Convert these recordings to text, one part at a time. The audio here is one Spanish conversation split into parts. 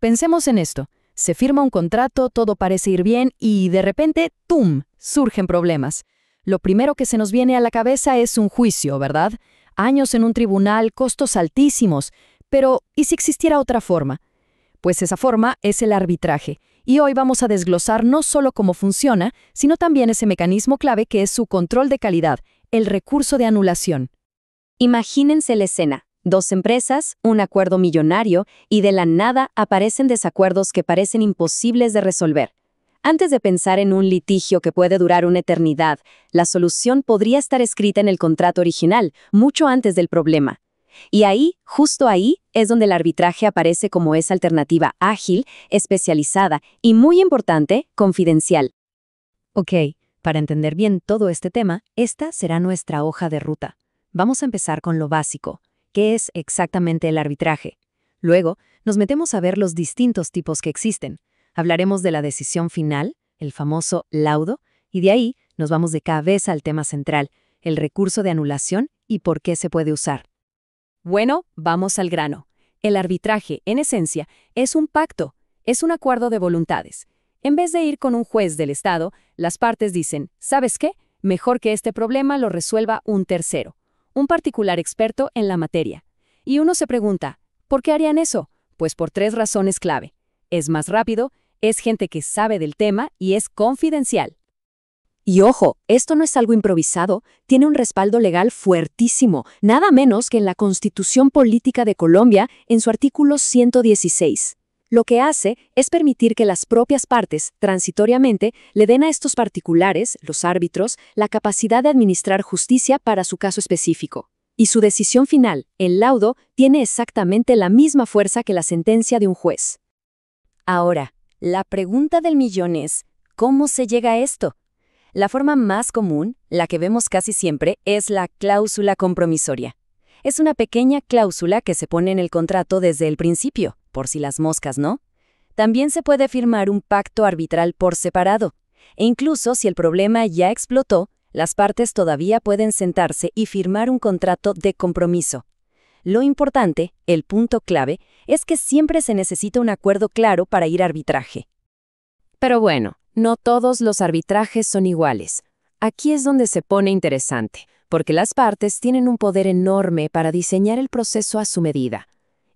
Pensemos en esto. Se firma un contrato, todo parece ir bien y de repente, ¡tum!, surgen problemas. Lo primero que se nos viene a la cabeza es un juicio, ¿verdad? Años en un tribunal, costos altísimos. Pero, ¿y si existiera otra forma? Pues esa forma es el arbitraje. Y hoy vamos a desglosar no solo cómo funciona, sino también ese mecanismo clave que es su control de calidad, el recurso de anulación. Imagínense la escena. Dos empresas, un acuerdo millonario, y de la nada aparecen desacuerdos que parecen imposibles de resolver. Antes de pensar en un litigio que puede durar una eternidad, la solución podría estar escrita en el contrato original, mucho antes del problema. Y ahí, justo ahí, es donde el arbitraje aparece como esa alternativa ágil, especializada y, muy importante, confidencial. Ok, para entender bien todo este tema, esta será nuestra hoja de ruta. Vamos a empezar con lo básico. ¿Qué es exactamente el arbitraje? Luego, nos metemos a ver los distintos tipos que existen. Hablaremos de la decisión final, el famoso laudo, y de ahí nos vamos de cabeza al tema central, el recurso de anulación y por qué se puede usar. Bueno, vamos al grano. El arbitraje, en esencia, es un pacto, es un acuerdo de voluntades. En vez de ir con un juez del Estado, las partes dicen, ¿sabes qué? Mejor que este problema lo resuelva un tercero, un particular experto en la materia. Y uno se pregunta, ¿por qué harían eso? Pues por 3 razones clave. Es más rápido, es gente que sabe del tema y es confidencial. Y ojo, esto no es algo improvisado, tiene un respaldo legal fuertísimo, nada menos que en la Constitución Política de Colombia, en su artículo 116. Lo que hace es permitir que las propias partes, transitoriamente, le den a estos particulares, los árbitros, la capacidad de administrar justicia para su caso específico. Y su decisión final, el laudo, tiene exactamente la misma fuerza que la sentencia de un juez. Ahora, la pregunta del millón es, ¿cómo se llega a esto? La forma más común, la que vemos casi siempre, es la cláusula compromisoria. Es una pequeña cláusula que se pone en el contrato desde el principio, por si las moscas, ¿no? También se puede firmar un pacto arbitral por separado. E incluso si el problema ya explotó, las partes todavía pueden sentarse y firmar un contrato de compromiso. Lo importante, el punto clave, es que siempre se necesita un acuerdo claro para ir a arbitraje. Pero bueno, no todos los arbitrajes son iguales. Aquí es donde se pone interesante, porque las partes tienen un poder enorme para diseñar el proceso a su medida.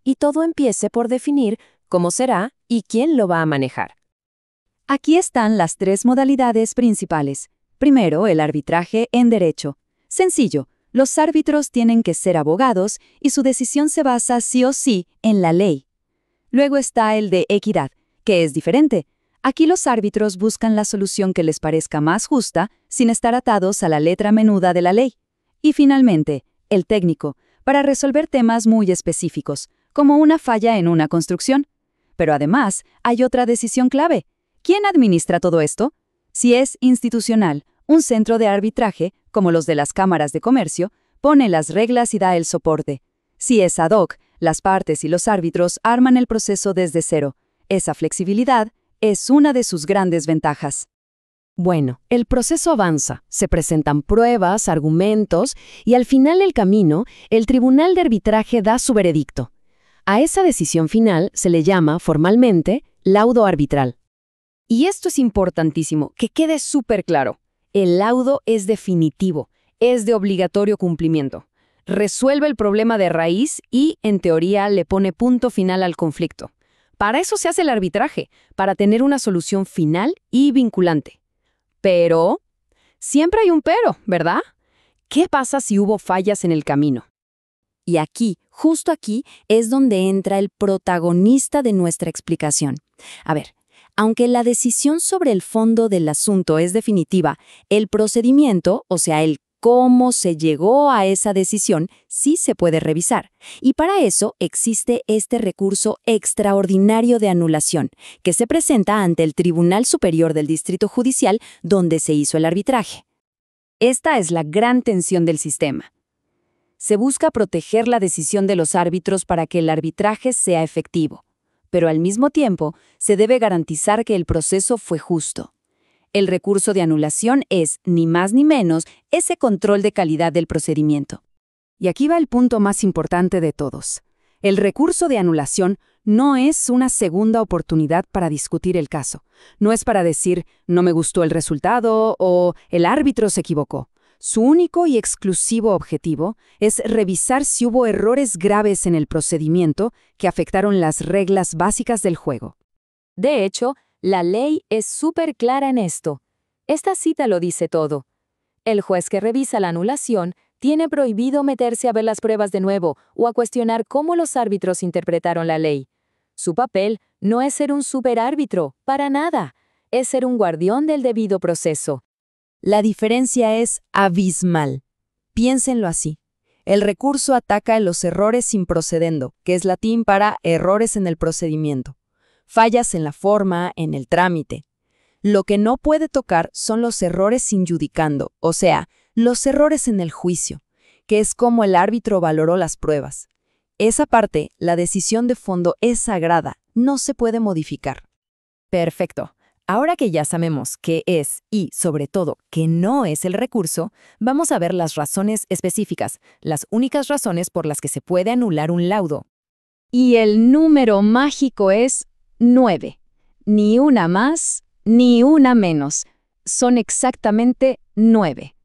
Y todo empieza por definir cómo será y quién lo va a manejar. Aquí están las 3 modalidades principales. Primero, el arbitraje en derecho. Sencillo, los árbitros tienen que ser abogados y su decisión se basa sí o sí en la ley. Luego está el de equidad, que es diferente. Aquí los árbitros buscan la solución que les parezca más justa, sin estar atados a la letra menuda de la ley. Y finalmente, el técnico, para resolver temas muy específicos, como una falla en una construcción. Pero además, hay otra decisión clave. ¿Quién administra todo esto? Si es institucional, un centro de arbitraje, como los de las cámaras de comercio, pone las reglas y da el soporte. Si es ad hoc, las partes y los árbitros arman el proceso desde cero. Esa flexibilidad es una de sus grandes ventajas. Bueno, el proceso avanza, se presentan pruebas, argumentos, y al final del camino, el tribunal de arbitraje da su veredicto. A esa decisión final se le llama, formalmente, laudo arbitral. Y esto es importantísimo, que quede súper claro. El laudo es definitivo, es de obligatorio cumplimiento. Resuelve el problema de raíz y, en teoría, le pone punto final al conflicto. Para eso se hace el arbitraje, para tener una solución final y vinculante. Pero, siempre hay un pero, ¿verdad? ¿Qué pasa si hubo fallas en el camino? Y aquí, justo aquí, es donde entra el protagonista de nuestra explicación. A ver, aunque la decisión sobre el fondo del asunto es definitiva, el procedimiento, o sea, el cómo se llegó a esa decisión, sí se puede revisar. Y para eso existe este recurso extraordinario de anulación, que se presenta ante el Tribunal Superior del Distrito Judicial donde se hizo el arbitraje. Esta es la gran tensión del sistema. Se busca proteger la decisión de los árbitros para que el arbitraje sea efectivo, pero al mismo tiempo se debe garantizar que el proceso fue justo. El recurso de anulación es, ni más ni menos, ese control de calidad del procedimiento. Y aquí va el punto más importante de todos. El recurso de anulación no es una segunda oportunidad para discutir el caso. No es para decir, no me gustó el resultado o el árbitro se equivocó. Su único y exclusivo objetivo es revisar si hubo errores graves en el procedimiento que afectaron las reglas básicas del juego. De hecho, la ley es súper clara en esto. Esta cita lo dice todo. El juez que revisa la anulación tiene prohibido meterse a ver las pruebas de nuevo o a cuestionar cómo los árbitros interpretaron la ley. Su papel no es ser un superárbitro, para nada. Es ser un guardián del debido proceso. La diferencia es abismal. Piénsenlo así. El recurso ataca los errores in procedendo, que es latín para errores en el procedimiento. Fallas en la forma, en el trámite. Lo que no puede tocar son los errores in judicando, o sea, los errores en el juicio, que es como el árbitro valoró las pruebas. Esa parte, la decisión de fondo es sagrada, no se puede modificar. Perfecto. Ahora que ya sabemos qué es y, sobre todo, qué no es el recurso, vamos a ver las razones específicas, las únicas razones por las que se puede anular un laudo. Y el número mágico es 9. Ni una más, ni una menos. Son exactamente 9.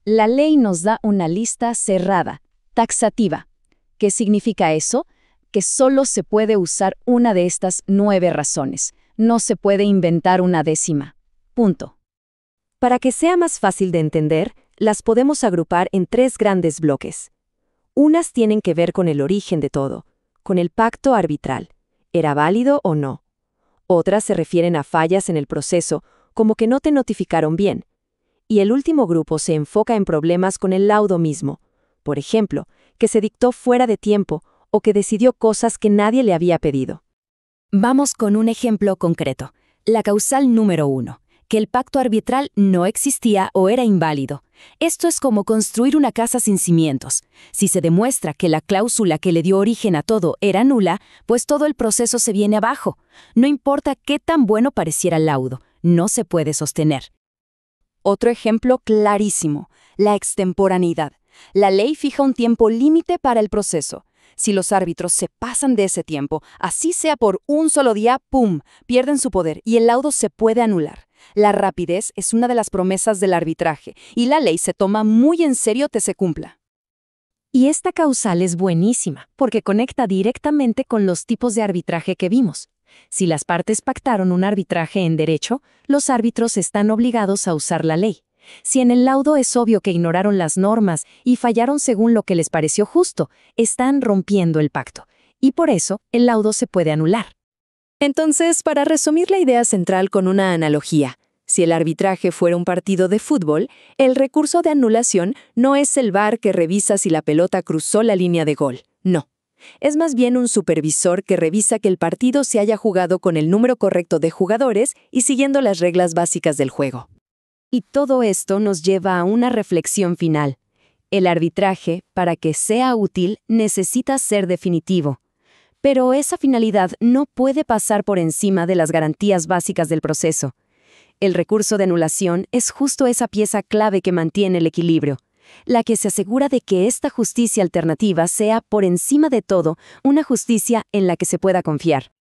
La ley nos da una lista cerrada, taxativa. ¿Qué significa eso? Que solo se puede usar una de estas 9 razones. No se puede inventar una décima. Punto. Para que sea más fácil de entender, las podemos agrupar en 3 grandes bloques. Unas tienen que ver con el origen de todo, con el pacto arbitral. ¿Era válido o no? Otras se refieren a fallas en el proceso, como que no te notificaron bien. Y el último grupo se enfoca en problemas con el laudo mismo. Por ejemplo, que se dictó fuera de tiempo o que decidió cosas que nadie le había pedido. Vamos con un ejemplo concreto. La causal número 1, que el pacto arbitral no existía o era inválido. Esto es como construir una casa sin cimientos. Si se demuestra que la cláusula que le dio origen a todo era nula, pues todo el proceso se viene abajo. No importa qué tan bueno pareciera el laudo, no se puede sostener. Otro ejemplo clarísimo, la extemporaneidad. La ley fija un tiempo límite para el proceso. Si los árbitros se pasan de ese tiempo, así sea por un solo día, ¡pum!, pierden su poder y el laudo se puede anular. La rapidez es una de las promesas del arbitraje y la ley se toma muy en serio que se cumpla. Y esta causal es buenísima, porque conecta directamente con los tipos de arbitraje que vimos. Si las partes pactaron un arbitraje en derecho, los árbitros están obligados a usar la ley. Si en el laudo es obvio que ignoraron las normas y fallaron según lo que les pareció justo, están rompiendo el pacto. Y por eso, el laudo se puede anular. Entonces, para resumir la idea central con una analogía, si el arbitraje fuera un partido de fútbol, el recurso de anulación no es el VAR que revisa si la pelota cruzó la línea de gol. No. Es más bien un supervisor que revisa que el partido se haya jugado con el número correcto de jugadores y siguiendo las reglas básicas del juego. Y todo esto nos lleva a una reflexión final. El arbitraje, para que sea útil, necesita ser definitivo. Pero esa finalidad no puede pasar por encima de las garantías básicas del proceso. El recurso de anulación es justo esa pieza clave que mantiene el equilibrio, la que se asegura de que esta justicia alternativa sea, por encima de todo, una justicia en la que se pueda confiar.